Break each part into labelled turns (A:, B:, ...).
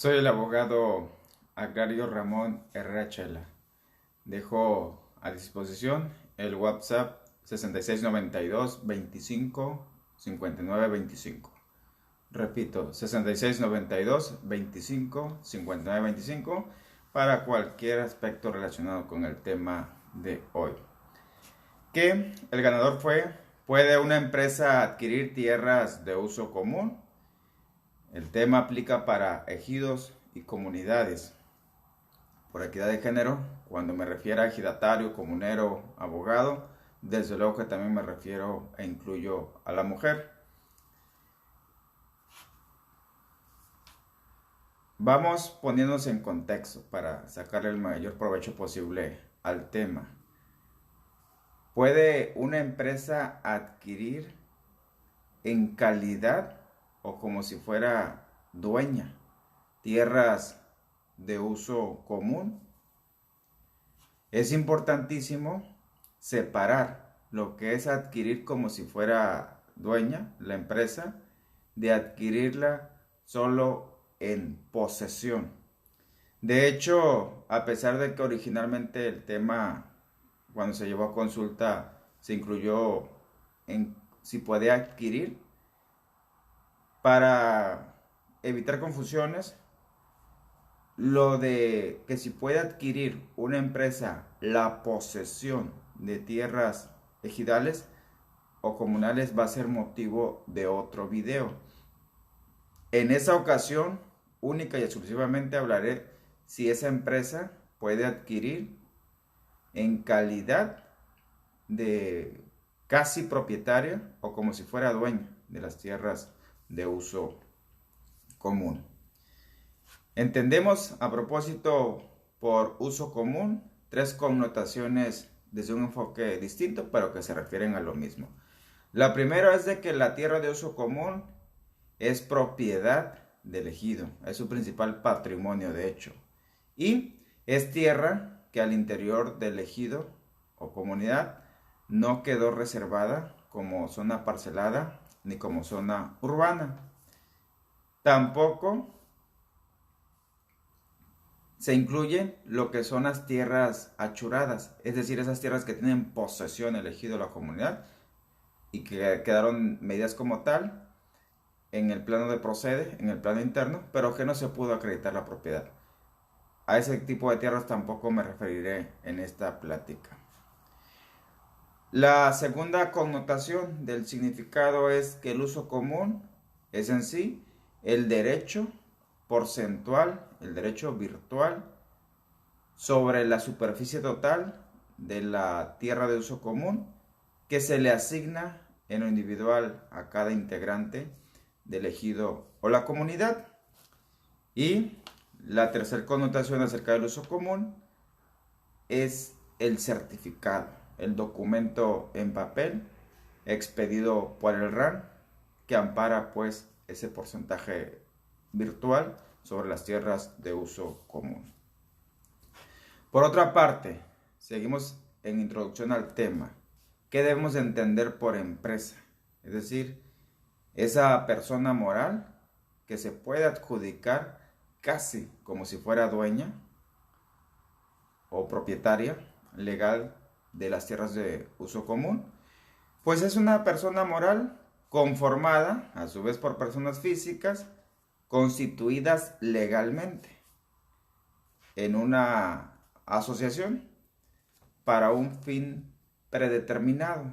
A: Soy el abogado agrario Ramón Herrera Chela. Dejo a disposición el WhatsApp 6692 25 59 25. Repito, 6692 25 59 25 para cualquier aspecto relacionado con el tema de hoy. Que el ganador fue: ¿puede una empresa adquirir tierras de uso común? El tema aplica para ejidos y comunidades. Por equidad de género, cuando me refiero a ejidatario, comunero, abogado, desde luego que también me refiero e incluyo a la mujer. Vamos poniéndonos en contexto para sacarle el mayor provecho posible al tema. ¿Puede una empresa adquirir en calidad o como si fuera dueña tierras de uso común? Es importantísimo separar lo que es adquirir como si fuera dueña la empresa de adquirirla solo en posesión. De hecho, a pesar de que originalmente el tema, cuando se llevó a consulta, se incluyó en si puede adquirir, para evitar confusiones, lo de que si puede adquirir una empresa la posesión de tierras ejidales o comunales va a ser motivo de otro video. En esa ocasión, única y exclusivamente hablaré si esa empresa puede adquirir en calidad de casi propietaria o como si fuera dueña de las tierras de uso común. Entendemos a propósito por uso común tres connotaciones desde un enfoque distinto, pero que se refieren a lo mismo. La primera es de que la tierra de uso común es propiedad del ejido, es su principal patrimonio de hecho, y es tierra que al interior del ejido o comunidad no quedó reservada como zona parcelada ni como zona urbana. Tampoco se incluyen lo que son las tierras achuradas, es decir, esas tierras que tienen posesión el ejido o la comunidad y que quedaron medidas como tal en el plano de procede, en el plano interno, pero que no se pudo acreditar la propiedad. A ese tipo de tierras tampoco me referiré en esta plática. La segunda connotación del significado es que el uso común es en sí el derecho porcentual, el derecho virtual sobre la superficie total de la tierra de uso común que se le asigna en lo individual a cada integrante del ejido o la comunidad. Y la tercera connotación acerca del uso común es el certificado, el documento en papel expedido por el RAN que ampara pues ese porcentaje virtual sobre las tierras de uso común. Por otra parte, seguimos en introducción al tema. ¿Qué debemos entender por empresa? Es decir, esa persona moral que se puede adjudicar casi como si fuera dueña o propietaria legal de las tierras de uso común, pues es una persona moral conformada a su vez por personas físicas constituidas legalmente en una asociación para un fin predeterminado,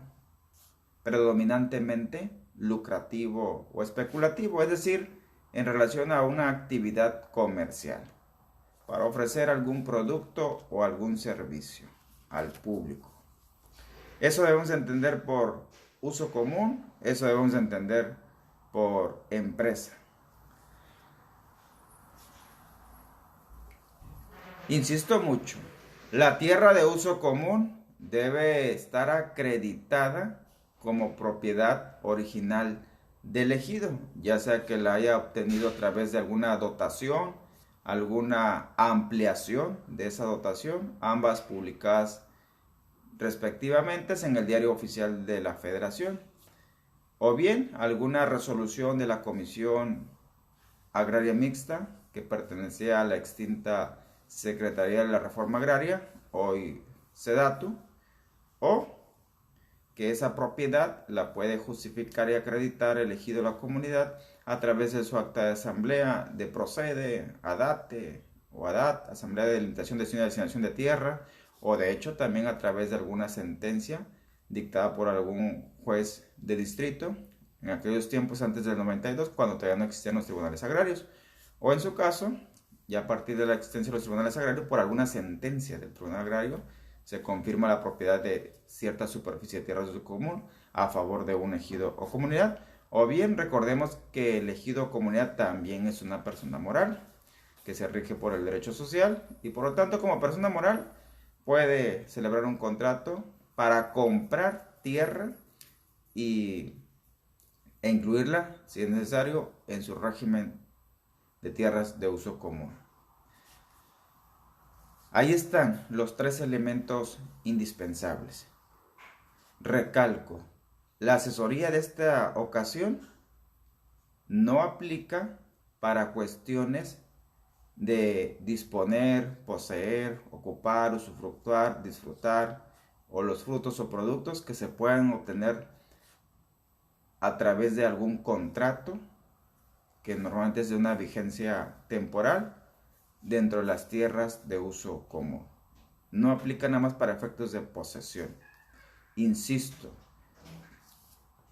A: predominantemente lucrativo o especulativo, es decir, en relación a una actividad comercial, para ofrecer algún producto o algún servicio al público. Eso debemos entender por uso común, eso debemos entender por empresa. Insisto mucho, la tierra de uso común debe estar acreditada como propiedad original del ejido, ya sea que la haya obtenido a través de alguna dotación, alguna ampliación de esa dotación, ambas publicadas respectivamente en el Diario Oficial de la Federación, o bien alguna resolución de la Comisión Agraria Mixta que pertenecía a la extinta Secretaría de la Reforma Agraria, hoy SEDATU, o que esa propiedad la puede justificar y acreditar el ejido de la comunidad a través de su acta de asamblea de procede, ADATE o ADAT, Asamblea de Delimitación, Destino y Asignación de Tierra, o de hecho también a través de alguna sentencia dictada por algún juez de distrito en aquellos tiempos antes del 92, cuando todavía no existían los tribunales agrarios, o en su caso, ya a partir de la existencia de los tribunales agrarios, por alguna sentencia del tribunal agrario, se confirma la propiedad de cierta superficie de tierras de uso común a favor de un ejido o comunidad. O bien recordemos que el ejido o comunidad también es una persona moral que se rige por el derecho social y por lo tanto como persona moral puede celebrar un contrato para comprar tierra e incluirla, si es necesario, en su régimen de tierras de uso común. Ahí están los tres elementos indispensables. Recalco, la asesoría de esta ocasión no aplica para cuestiones de disponer, poseer, ocupar, usufructuar, disfrutar o los frutos o productos que se puedan obtener a través de algún contrato que normalmente es de una vigencia temporal dentro de las tierras de uso común. No aplica nada más para efectos de posesión. Insisto,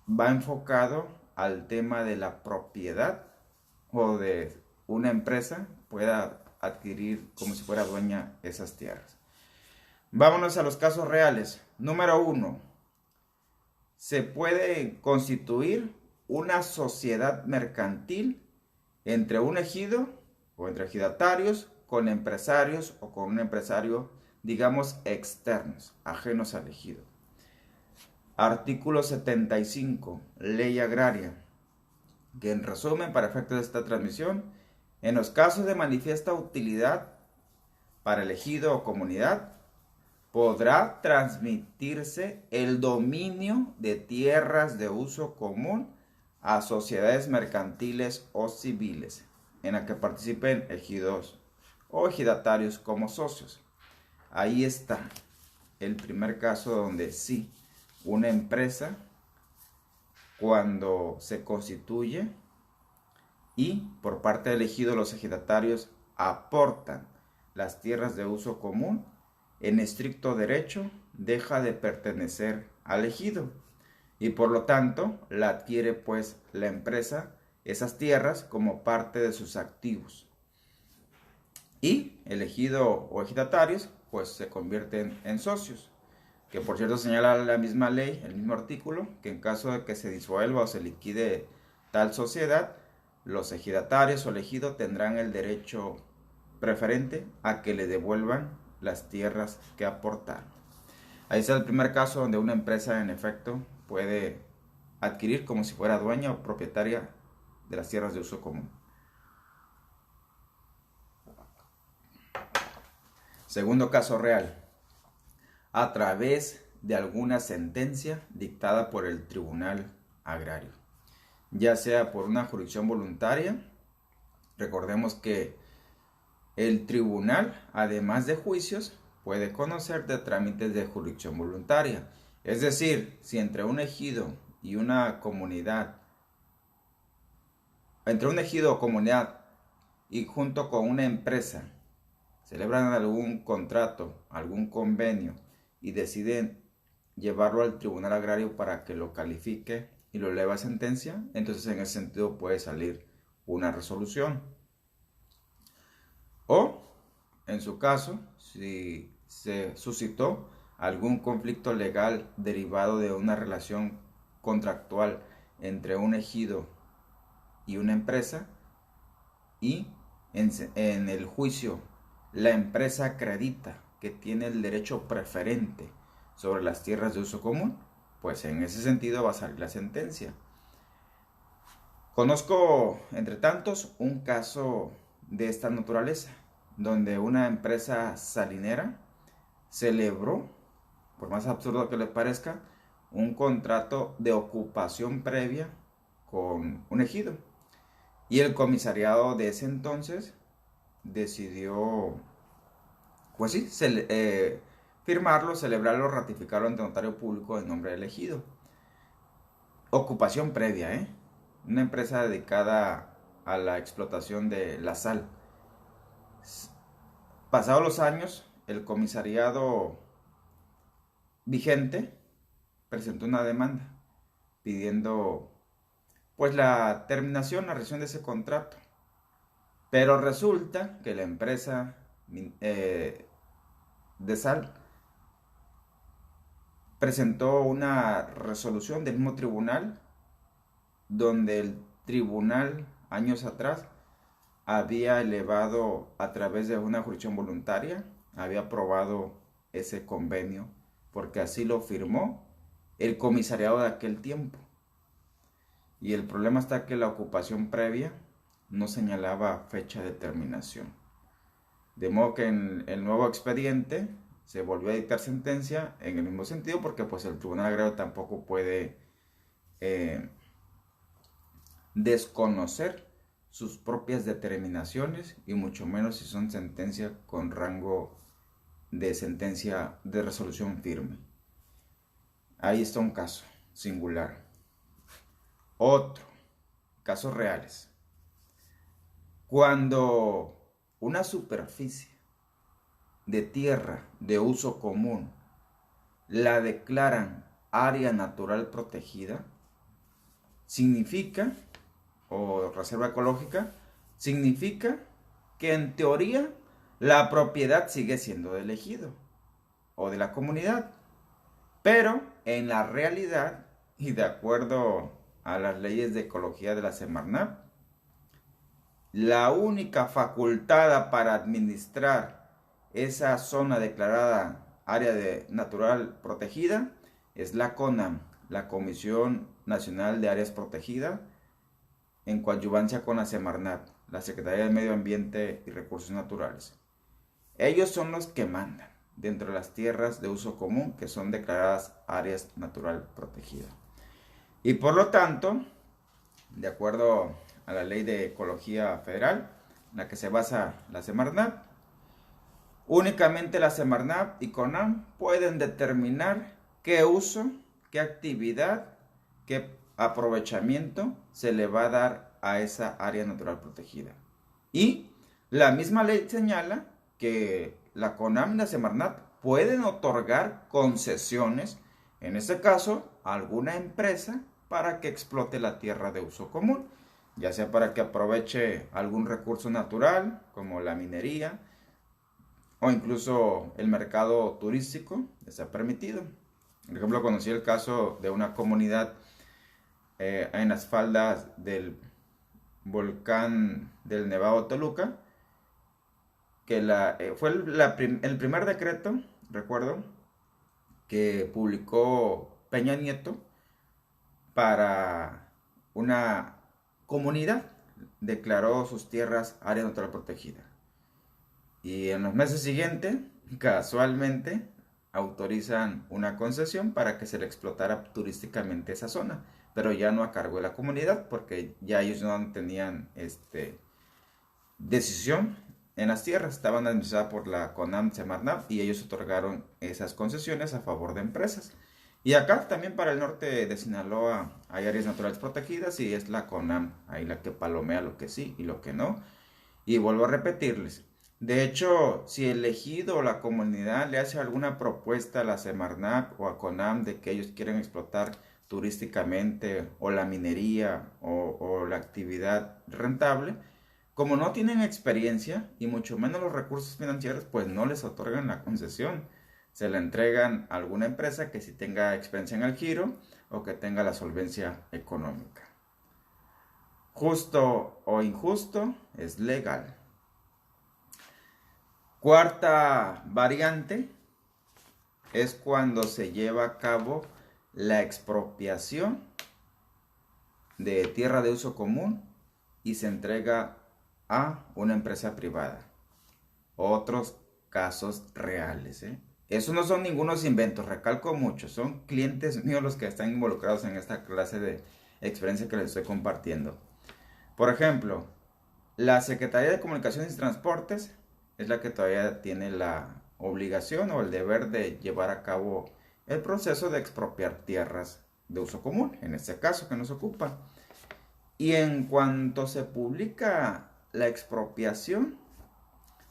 A: va enfocado al tema de la propiedad o de una empresa pueda adquirir como si fuera dueña esas tierras. Vámonos a los casos reales. Número 1. Se puede constituir una sociedad mercantil entre un ejido o entre ejidatarios con empresarios o con un empresario, digamos, externos, ajenos al ejido. Artículo 75, Ley Agraria, que en resumen, para efectos de esta transmisión, en los casos de manifiesta utilidad para el ejido o comunidad, podrá transmitirse el dominio de tierras de uso común a sociedades mercantiles o civiles, en la que participen ejidos o ejidatarios como socios. Ahí está el primer caso donde sí, una empresa cuando se constituye y por parte del ejido los ejidatarios aportan las tierras de uso común, en estricto derecho deja de pertenecer al ejido y por lo tanto la adquiere pues la empresa esas tierras como parte de sus activos y el ejido o ejidatarios pues se convierten en socios, que por cierto señala la misma ley, el mismo artículo, que en caso de que se disuelva o se liquide tal sociedad, los ejidatarios o el ejido tendrán el derecho preferente a que le devuelvan las tierras que aportaron. Ahí está el primer caso donde una empresa en efecto puede adquirir como si fuera dueña o propietaria de las tierras de uso común. Segundo caso real, a través de alguna sentencia dictada por el Tribunal Agrario, ya sea por una jurisdicción voluntaria. Recordemos que el tribunal, además de juicios, puede conocer de trámites de jurisdicción voluntaria. Es decir, si entre un ejido y una comunidad, entre un ejido o comunidad y junto con una empresa, celebran algún contrato, algún convenio y deciden llevarlo al tribunal agrario para que lo califique y lo eleve a sentencia, entonces en ese sentido puede salir una resolución. O, en su caso, si se suscitó algún conflicto legal derivado de una relación contractual entre un ejido y una empresa, y en el juicio la empresa acredita que tiene el derecho preferente sobre las tierras de uso común, pues en ese sentido va a salir la sentencia. Conozco, entre tantos, un caso de esta naturaleza, donde una empresa salinera celebró, por más absurdo que les parezca, un contrato de ocupación previa con un ejido. Y el comisariado de ese entonces decidió, pues sí, firmarlo, celebrarlo, ratificarlo ante notario público en nombre del elegido. Ocupación previa, ¿eh? Una empresa dedicada a la explotación de la sal. Pasados los años, el comisariado vigente presentó una demanda pidiendo pues la terminación, la rescisión de ese contrato. Pero resulta que la empresa de sal presentó una resolución del mismo tribunal, donde el tribunal años atrás había elevado a través de una jurisdicción voluntaria, había aprobado ese convenio, porque así lo firmó el comisariado de aquel tiempo. Y el problema está que la ocupación previa no señalaba fecha de terminación. De modo que en el nuevo expediente se volvió a dictar sentencia en el mismo sentido, porque pues el Tribunal Agrario tampoco puede desconocer sus propias determinaciones, y mucho menos si son sentencias con rango de sentencia de resolución firme. Ahí está un caso singular. Otro, casos reales. Cuando una superficie de tierra de uso común la declaran área natural protegida, significa, o reserva ecológica, significa que en teoría la propiedad sigue siendo del ejido o de la comunidad, pero en la realidad, y de acuerdo a las leyes de ecología de la Semarnat, la única facultada para administrar esa zona declarada área natural protegida es la CONAM, la Comisión Nacional de Áreas Protegidas, en coadyuvancia con la Semarnat, la Secretaría de Medio Ambiente y Recursos Naturales. Ellos son los que mandan dentro de las tierras de uso común que son declaradas áreas natural protegidas. Y por lo tanto, de acuerdo a la Ley de Ecología Federal, en la que se basa la Semarnat, únicamente la Semarnat y CONAM pueden determinar qué uso, qué actividad, qué aprovechamiento se le va a dar a esa área natural protegida. Y la misma ley señala que la CONAM y la Semarnat pueden otorgar concesiones, en este caso, a alguna empresa para que explote la tierra de uso común, ya sea para que aproveche algún recurso natural, como la minería, o incluso el mercado turístico, está permitido. Por ejemplo, conocí el caso de una comunidad en las faldas del volcán del Nevado Toluca, que fue el primer decreto, recuerdo, que publicó Peña Nieto para una comunidad. Declaró sus tierras área natural protegida. Y en los meses siguientes, casualmente, autorizan una concesión para que se le explotara turísticamente esa zona, pero ya no a cargo de la comunidad, porque ya ellos no tenían decisión en las tierras, estaban administradas por la CONAM Semarnat, y ellos otorgaron esas concesiones a favor de empresas. Y acá también para el norte de Sinaloa hay áreas naturales protegidas, y es la CONAM ahí la que palomea lo que sí y lo que no. Y vuelvo a repetirles, de hecho, si el ejido o la comunidad le hace alguna propuesta a la Semarnat o a CONAM de que ellos quieren explotar turísticamente o la minería o la actividad rentable, como no tienen experiencia y mucho menos los recursos financieros, pues no les otorgan la concesión. Se la entregan a alguna empresa que sí tenga experiencia en el giro o que tenga la solvencia económica. Justo o injusto, es legal. Cuarta variante es cuando se lleva a cabo la expropiación de tierra de uso común y se entrega a una empresa privada. Otros casos reales, Esos no son ningunos inventos, recalco mucho, son clientes míos los que están involucrados en esta clase de experiencia que les estoy compartiendo. Por ejemplo, La Secretaría de Comunicaciones y Transportes es la que todavía tiene la obligación o el deber de llevar a cabo el proceso de expropiar tierras de uso común, en este caso que nos ocupa. Y en cuanto se publica la expropiación,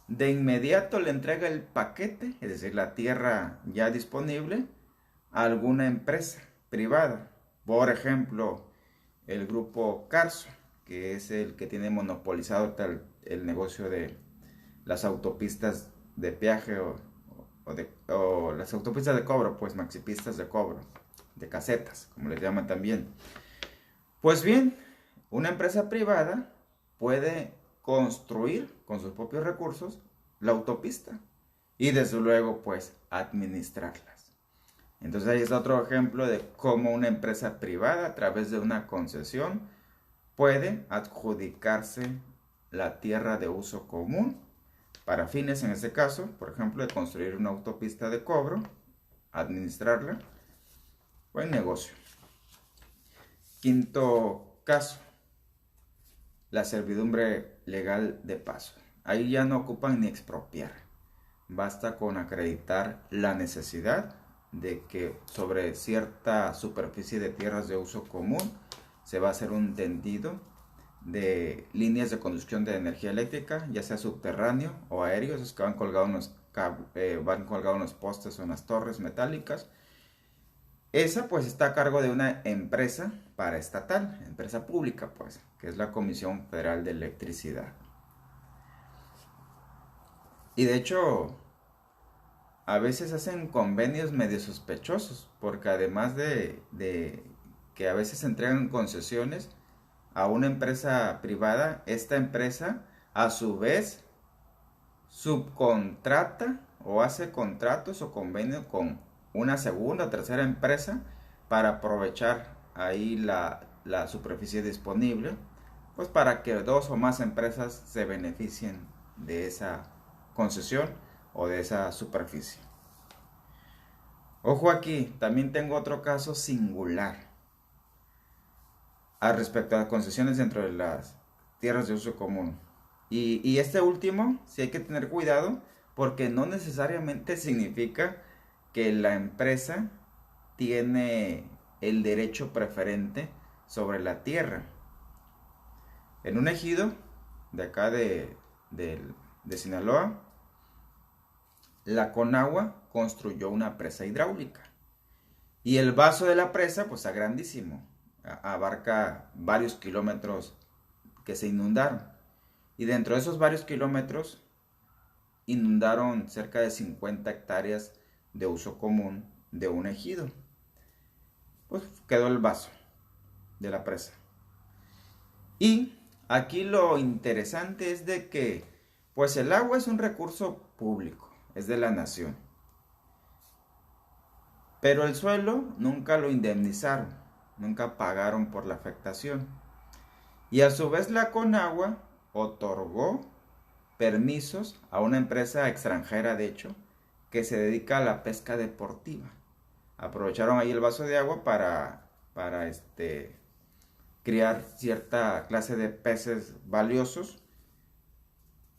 A: de inmediato le entrega el paquete, es decir, la tierra ya disponible, a alguna empresa privada. Por ejemplo, el grupo Carso, que es el que tiene monopolizado el negocio de las autopistas de peaje o las autopistas de cobro, pues maxipistas de cobro, de casetas, como les llaman también. Pues bien, una empresa privada puede construir con sus propios recursos la autopista y desde luego pues administrarlas. Entonces ahí es otro ejemplo de cómo una empresa privada a través de una concesión puede adjudicarse la tierra de uso común para fines, en este caso, por ejemplo, de construir una autopista de cobro, administrarla. Buen negocio. Quinto caso, la servidumbre legal de paso. Ahí ya no ocupan ni expropiar. Basta con acreditar la necesidad de que sobre cierta superficie de tierras de uso común se va a hacer un tendido de líneas de conducción de energía eléctrica, ya sea subterráneo o aéreo, esos que van colgados en los postes o en las torres metálicas. Esa pues está a cargo de una empresa paraestatal, empresa pública pues, que es la Comisión Federal de Electricidad. Y de hecho, a veces hacen convenios medio sospechosos, porque además de que a veces entregan concesiones a una empresa privada, esta empresa a su vez subcontrata o hace contratos o convenios con una segunda o tercera empresa para aprovechar ahí la superficie disponible, pues para que dos o más empresas se beneficien de esa concesión o de esa superficie. Ojo aquí, también tengo otro caso singular al respecto a las concesiones dentro de las tierras de uso común. Y este último, sí hay que tener cuidado porque no necesariamente significa que la empresa tiene el derecho preferente sobre la tierra. En un ejido de acá de Sinaloa, la Conagua construyó una presa hidráulica. Y el vaso de la presa, pues es grandísimo. Abarca varios kilómetros que se inundaron. Y dentro de esos varios kilómetros, inundaron cerca de 50 hectáreas de uso común de un ejido. Pues quedó el vaso de la presa. Y aquí lo interesante es de que, pues el agua es un recurso público, es de la nación. Pero el suelo nunca lo indemnizaron, nunca pagaron por la afectación. Y a su vez la Conagua otorgó permisos a una empresa extranjera, de hecho, que se dedica a la pesca deportiva. Aprovecharon ahí el vaso de agua para criar cierta clase de peces valiosos.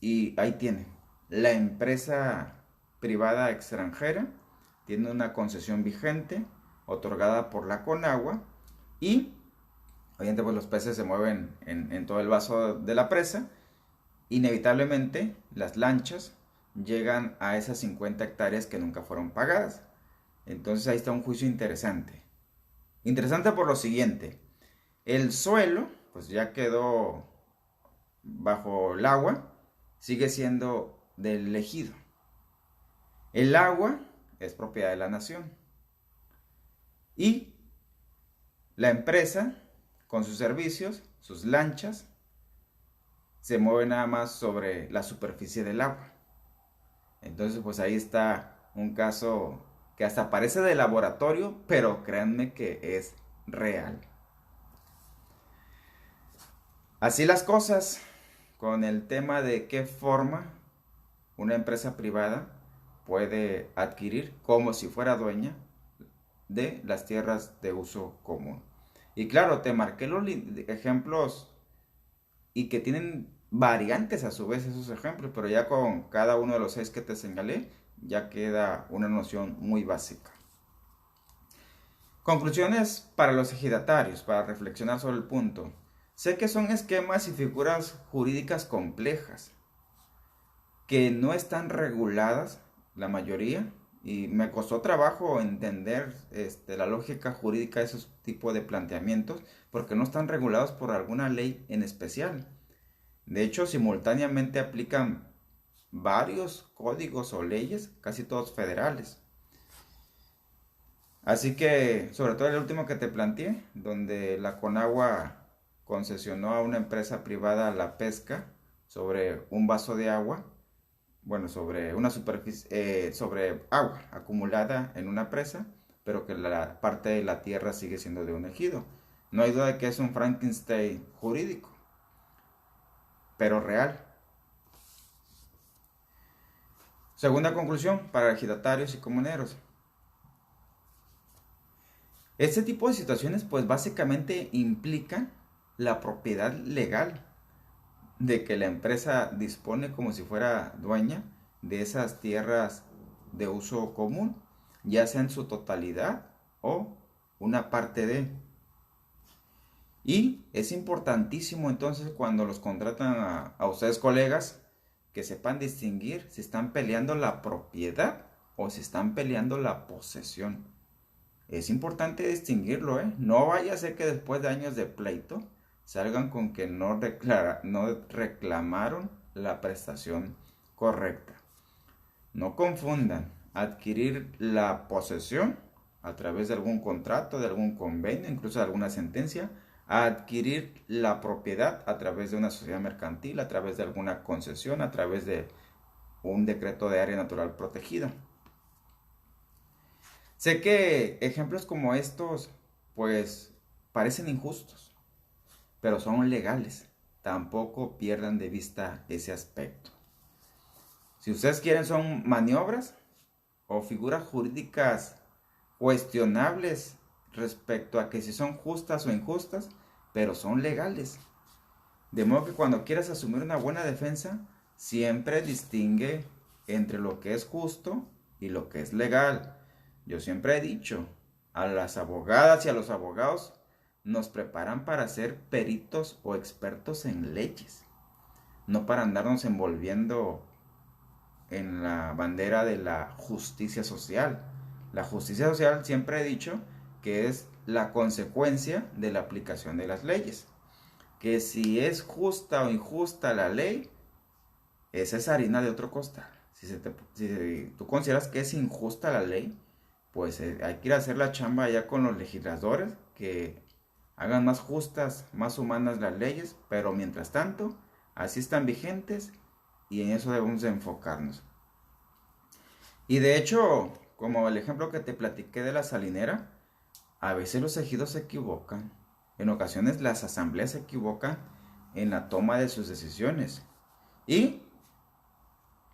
A: Y ahí tiene, la empresa privada extranjera tiene una concesión vigente otorgada por la Conagua y obviamente pues los peces se mueven en todo el vaso de la presa. Inevitablemente las lanchas llegan a esas 50 hectáreas que nunca fueron pagadas. Entonces ahí está un juicio interesante. Interesante por lo siguiente. El suelo pues ya quedó bajo el agua, sigue siendo del ejido. El agua es propiedad de la nación. Y la empresa, con sus servicios, sus lanchas, se mueve nada más sobre la superficie del agua. Entonces, pues ahí está un caso que hasta parece de laboratorio, pero créanme que es real. Así las cosas con el tema de qué forma una empresa privada puede adquirir como si fuera dueña de las tierras de uso común. Y claro, te marqué los ejemplos y que tienen variantes a su vez esos ejemplos, pero ya con cada uno de los 6 que te señalé, ya queda una noción muy básica. Conclusiones para los ejidatarios, para reflexionar sobre el punto. Sé que son esquemas y figuras jurídicas complejas, que no están reguladas, la mayoría, y me costó trabajo entender la lógica jurídica de esos tipos de planteamientos, porque no están regulados por alguna ley en especial. De hecho, simultáneamente aplican varios códigos o leyes, casi todos federales. Así que, sobre todo el último que te planteé, donde la Conagua concesionó a una empresa privada la pesca sobre un vaso de agua, bueno, sobre una superficie, sobre agua acumulada en una presa, pero que la parte de la tierra sigue siendo de un ejido. No hay duda de que es un Frankenstein jurídico, pero real. Segunda conclusión para ejidatarios y comuneros. Este tipo de situaciones pues básicamente implican la propiedad legal de que la empresa dispone como si fuera dueña de esas tierras de uso común, ya sea en su totalidad o una parte de. Y es importantísimo entonces cuando los contratan a ustedes colegas que sepan distinguir si están peleando la propiedad o si están peleando la posesión. Es importante distinguirlo, ¿eh? No vaya a ser que después de años de pleito salgan con que no reclamaron la prestación correcta. No confundan adquirir la posesión a través de algún contrato, de algún convenio, incluso de alguna sentencia, a adquirir la propiedad a través de una sociedad mercantil, a través de alguna concesión, a través de un decreto de área natural protegida. Sé que ejemplos como estos, pues, parecen injustos, pero son legales. Tampoco pierdan de vista ese aspecto. Si ustedes quieren, son maniobras o figuras jurídicas cuestionables respecto a que si son justas o injustas, pero son legales. De modo que cuando quieras asumir una buena defensa, siempre distingue entre lo que es justo y lo que es legal. Yo siempre he dicho, a las abogadas y a los abogados nos preparan para ser peritos o expertos en leyes, no para andarnos envolviendo en la bandera de la justicia social. La justicia social siempre he dicho que es la consecuencia de la aplicación de las leyes. Que si es justa o injusta la ley, esa es harina de otro costal. Si tú consideras que es injusta la ley, pues hay que ir a hacer la chamba allá con los legisladores que hagan más justas, más humanas las leyes, pero mientras tanto, así están vigentes y en eso debemos de enfocarnos. Y de hecho, como el ejemplo que te platiqué de la salinera, a veces los ejidos se equivocan. En ocasiones las asambleas se equivocan en la toma de sus decisiones. Y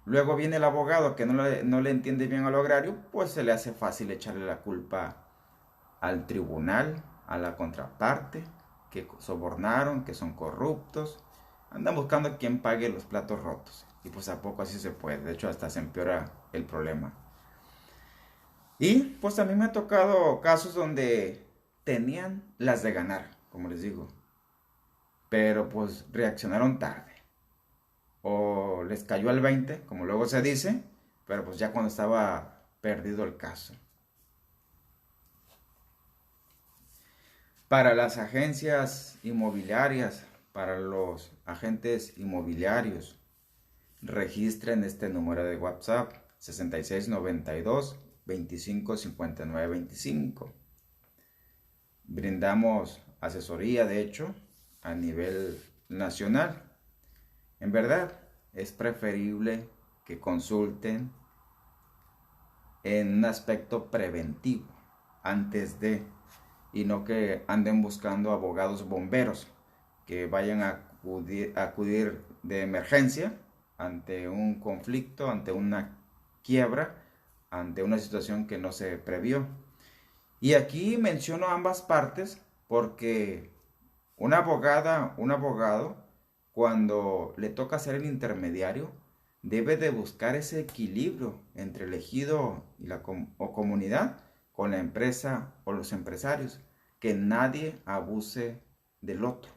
A: luego viene el abogado que no le entiende bien al agrario, pues se le hace fácil echarle la culpa al tribunal, a la contraparte, que sobornaron, que son corruptos. Andan buscando a quien pague los platos rotos. Y pues a poco así se puede. De hecho, hasta se empeora el problema. Y pues a mí me ha tocado casos donde tenían las de ganar, como les digo. Pero pues reaccionaron tarde. O les cayó el 20, como luego se dice, pero pues ya cuando estaba perdido el caso. Para las agencias inmobiliarias, para los agentes inmobiliarios, registren este número de WhatsApp 6692 25 59 25. Brindamos asesoría, de hecho, a nivel nacional. En verdad, es preferible que consulten en un aspecto preventivo antes de, y no que anden buscando abogados bomberos que vayan a acudir de emergencia ante un conflicto, ante una quiebra, ante una situación que no se previó. Y aquí menciono ambas partes porque una abogada, un abogado, cuando le toca ser el intermediario, debe de buscar ese equilibrio entre el ejido y o comunidad con la empresa o los empresarios, que nadie abuse del otro,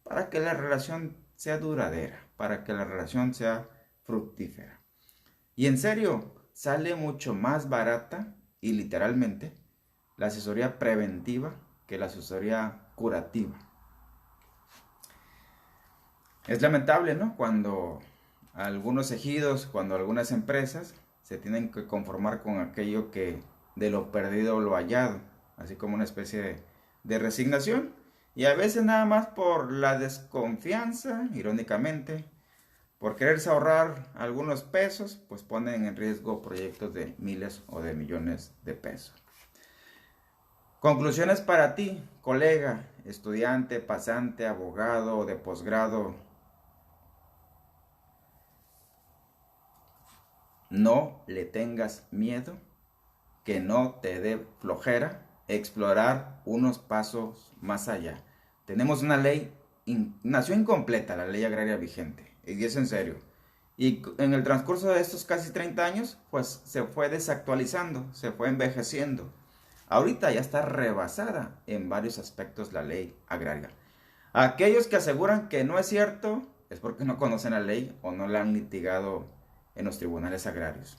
A: para que la relación sea duradera, para que la relación sea fructífera. Y en serio, sale mucho más barata y literalmente la asesoría preventiva que la asesoría curativa. Es lamentable, ¿no? Cuando algunos ejidos, cuando algunas empresas se tienen que conformar con aquello que de lo perdido lo hallado, así como una especie de resignación. Y a veces nada más por la desconfianza, irónicamente, por quererse ahorrar algunos pesos, pues ponen en riesgo proyectos de miles o de millones de pesos. Conclusiones para ti, colega, estudiante, pasante, abogado o de posgrado. No le tengas miedo, que no te dé flojera explorar unos pasos más allá. Tenemos una ley, nació incompleta la ley agraria vigente, y es en serio. Y en el transcurso de estos casi 30 años, pues se fue desactualizando, se fue envejeciendo. Ahorita ya está rebasada en varios aspectos la ley agraria. Aquellos que aseguran que no es cierto es porque no conocen la ley o no la han litigado en los tribunales agrarios.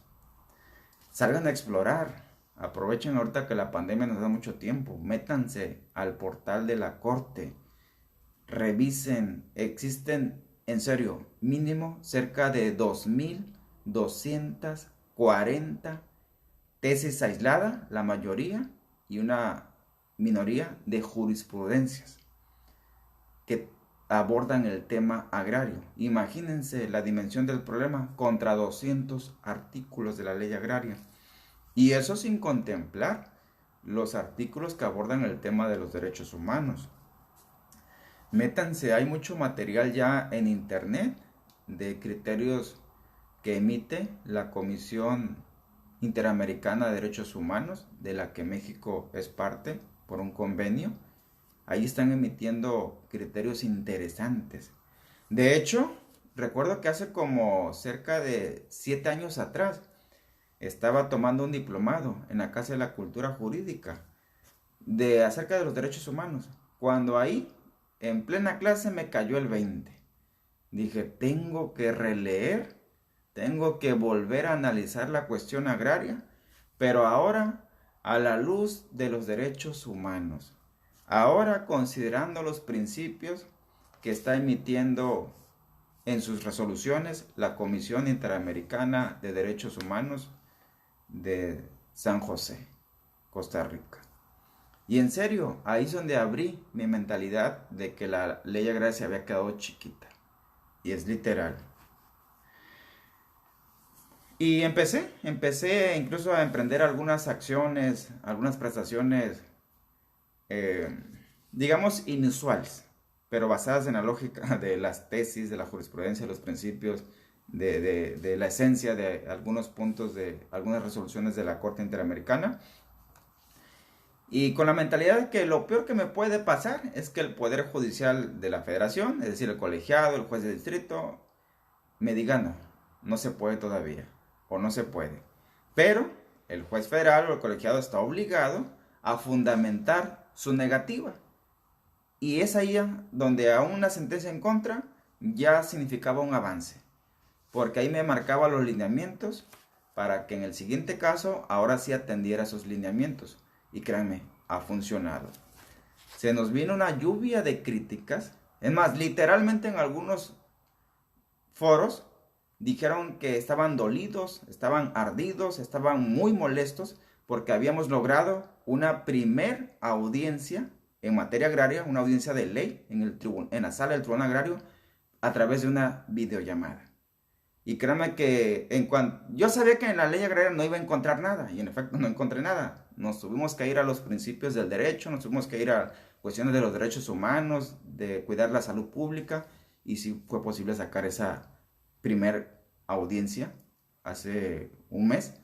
A: Salgan a explorar. Aprovechen ahorita que la pandemia nos da mucho tiempo. Métanse al portal de la corte. Revisen. Existen, en serio, mínimo cerca de 2.240 tesis aisladas, la mayoría, y una minoría de jurisprudencias que abordan el tema agrario. Imagínense la dimensión del problema contra 200 artículos de la ley agraria. Y eso sin contemplar los artículos que abordan el tema de los derechos humanos. Métanse, hay mucho material ya en internet de criterios que emite la Comisión Interamericana de Derechos Humanos, de la que México es parte por un convenio. Ahí están emitiendo criterios interesantes. De hecho, recuerdo que hace como cerca de 7 años atrás estaba tomando un diplomado en la Casa de la Cultura Jurídica acerca de los derechos humanos. Cuando ahí, en plena clase, me cayó el 20. Dije, tengo que releer, tengo que volver a analizar la cuestión agraria, pero ahora a la luz de los derechos humanos. Ahora considerando los principios que está emitiendo en sus resoluciones la Comisión Interamericana de Derechos Humanos de San José, Costa Rica. Y en serio, ahí es donde abrí mi mentalidad de que la ley agraria se había quedado chiquita. Y es literal. Y empecé incluso a emprender algunas acciones, algunas prestaciones, digamos, inusuales, pero basadas en la lógica de las tesis, de la jurisprudencia, de los principios, de la esencia de algunos puntos de algunas resoluciones de la Corte Interamericana. Y con la mentalidad de que lo peor que me puede pasar es que el Poder Judicial de la Federación, es decir, el colegiado, el juez de distrito, me diga no se puede todavía, o no se puede. Pero el juez federal o el colegiado está obligado a fundamentar su negativa. Y es ahí donde aún una sentencia en contra ya significaba un avance. Porque ahí me marcaba los lineamientos para que en el siguiente caso ahora sí atendiera esos lineamientos. Y créanme, ha funcionado. Se nos vino una lluvia de críticas. Es más, literalmente en algunos foros dijeron que estaban dolidos, estaban ardidos, estaban muy molestos porque habíamos logrado una primer audiencia en materia agraria, una audiencia de ley en la sala del Tribunal Agrario a través de una videollamada. Y créanme que yo sabía que en la ley agraria no iba a encontrar nada, y en efecto no encontré nada. Nos tuvimos que ir a los principios del derecho, nos tuvimos que ir a cuestiones de los derechos humanos, de cuidar la salud pública, y sí fue posible sacar esa primer audiencia hace un mes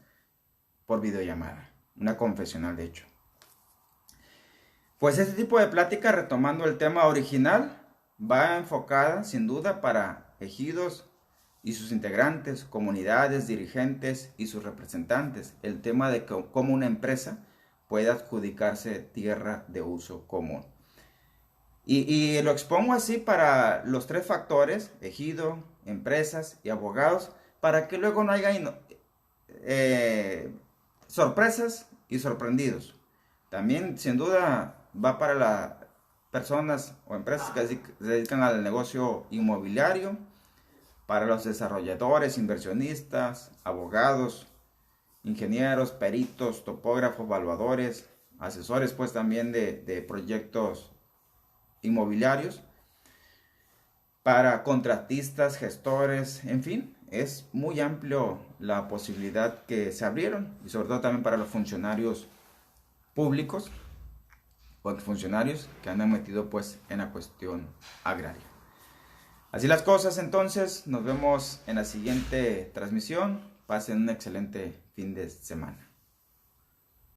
A: por videollamada, una confesional de hecho. Pues este tipo de plática, retomando el tema original, va enfocada sin duda para ejidos y sus integrantes, comunidades, dirigentes y sus representantes. El tema de cómo una empresa puede adjudicarse tierra de uso común. Y lo expongo así para los tres factores, ejido, empresas y abogados, para que luego no haya sorpresas y sorprendidos. También, sin duda, va para las personas o empresas que se dedican al negocio inmobiliario, para los desarrolladores, inversionistas, abogados, ingenieros, peritos, topógrafos, evaluadores, asesores pues también de proyectos inmobiliarios, para contratistas, gestores, en fin, es muy amplio la posibilidad que se abrieron, y sobre todo también para los funcionarios públicos o funcionarios que han metido pues en la cuestión agraria. Así las cosas, entonces nos vemos en la siguiente transmisión. Pasen un excelente fin de semana.